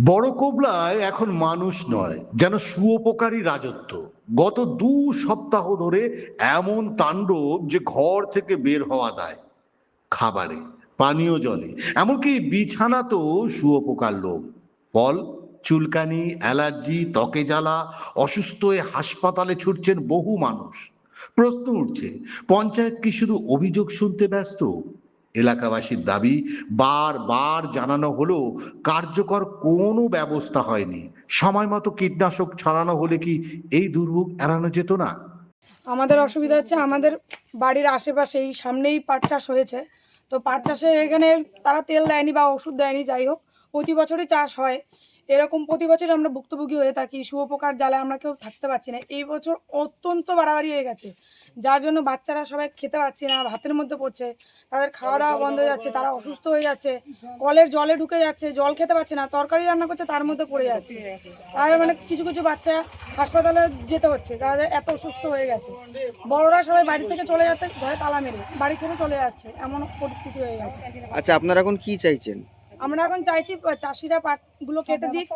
বড় কোবলায় এখন মানুষ নয়, যেন শুঁয়োপোকারই রাজত্ব। গত 2 সপ্তাহ ধরে এমন তাণ্ডব যে ঘর থেকে বের হওয়া দায়। খাবারে, পানীয় জলে, এমনকি বিছানাতেও শুঁয়োপোকার লোম। ফল, চুলকানি, অ্যালার্জি, ত্বকে জ্বালা, অসুস্থ হয়ে হাসপাতালে ছুটছেন বহু মানুষ। প্রশ্ন উঠছে, পঞ্চায়েত কি শুধু অভিযোগ শুনতে ব্যস্ত? এলাকাবাসীর দাবি, বারবার জানানো হলেও কার্যকর কোনো ব্যবস্থা হয়নি। সময় মতো কীটনাশক ছড়ানো হলে কি এই দুর্ভোগ এড়ানো যেত না? আমাদের অসুবিধা হচ্ছে, আমাদের বাড়ির আশেপাশেই সামনেই পাট চাষ হয়েছে। তো পাট চাষে এখানে তারা তেল দেয়নি বা ওষুধ দেয়নি, যাই হোক প্রতি বছরই চাষ হয়। এরকম প্রতি বছরই আমরা ভুক্তভোগী হয়ে থাকি। শুঁয়োপোকার জ্বালায় আমরা কেউ থাকতে পারছি না। এই বছর অত্যন্ত বাড়াবাড়ি হয়ে গেছে, যার জন্য বাচ্চারা সবাই খেতে পারছে না, ভাতের মধ্যে পড়ছে, তাদের খাওয়া দাওয়া বন্ধ হয়ে যাচ্ছে, তারা অসুস্থ হয়ে যাচ্ছে, কলের জলে ঢুকে যাচ্ছে, জল খেতে পারছে না, তরকারি রান্না করছে তার মধ্যে পড়ে যাচ্ছে। তাই মানে কিছু কিছু বাচ্চা হাসপাতালে যেতে হচ্ছে, তারা এত অসুস্থ হয়ে গেছে। বড়রা সবাই বাড়ি থেকে চলে যাচ্ছে, ঘরে তালা মেরে বাড়ি ছেড়ে চলে যাচ্ছে, এমন পরিস্থিতি হয়ে গেছে। আচ্ছা, আপনারা এখন কি চাইছেন? আমরা এখন চাইছি চাষিরা পাটগুলো কেটে দিক,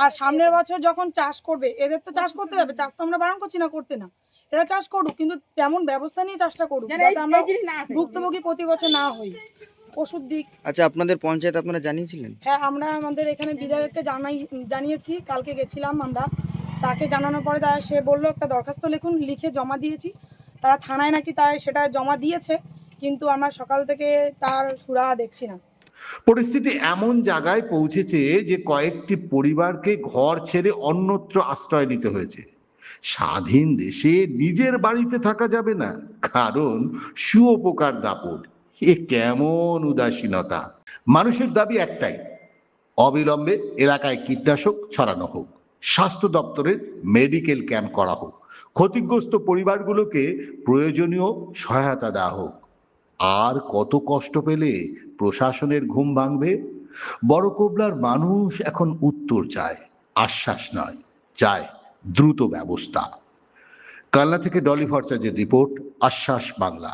আর সামনের বছর যখন চাষ করবে, এদের তো চাষ করতে হবে, চাষ তো আমরা বারণ করছি না করতে না, এরা চাষ করুক, কিন্তু তেমন ব্যবস্থা নিয়ে চাষটা করুক যাতে আমরা ভুক্তভোগী প্রতি বছর না হই। ওষুধ দিক। আচ্ছা, আপনাদের পঞ্চায়েত আপনারা জানিয়েছিলেন? হ্যাঁ, আমরা আমাদের এখানে বিধায়ককে জানিয়েছি, কালকে গেছিলাম আমরা, তাকে জানানোর পরে সে বললো একটা দরখাস্ত লিখুন, লিখে জমা দিয়েছি। তারা থানায় নাকি সেটা জমা দিয়েছে, কিন্তু আমরা সকাল থেকে তার সুরাহা দেখছি না। পরিস্থিতি এমন জায়গায় পৌঁছেছে যে কয়েকটি পরিবারকে ঘর ছেড়ে অন্যত্র আশ্রয় নিতে হয়েছে। স্বাধীন দেশে নিজের বাড়িতে থাকা যাবে না, কারণ শুঁয়োপোকার দাপট। এ কেমন উদাসীনতা! মানুষের দাবি একটাই, অবিলম্বে এলাকায় কীটনাশক ছড়ানো হোক, স্বাস্থ্য দপ্তরের মেডিকেল ক্যাম্প করা হোক, ক্ষতিগ্রস্ত পরিবারগুলোকে প্রয়োজনীয় সহায়তা দেওয়া হোক। আর কত কষ্ট পেলে প্রশাসনের ঘুম ভাঙবে? বড় কোবলার মানুষ এখন উত্তর চায়, আশ্বাস নয়, চায় দ্রুত ব্যবস্থা। কালনা থেকে ডলি ভট্টাচার্যের রিপোর্ট, আশ্বাস বাংলা।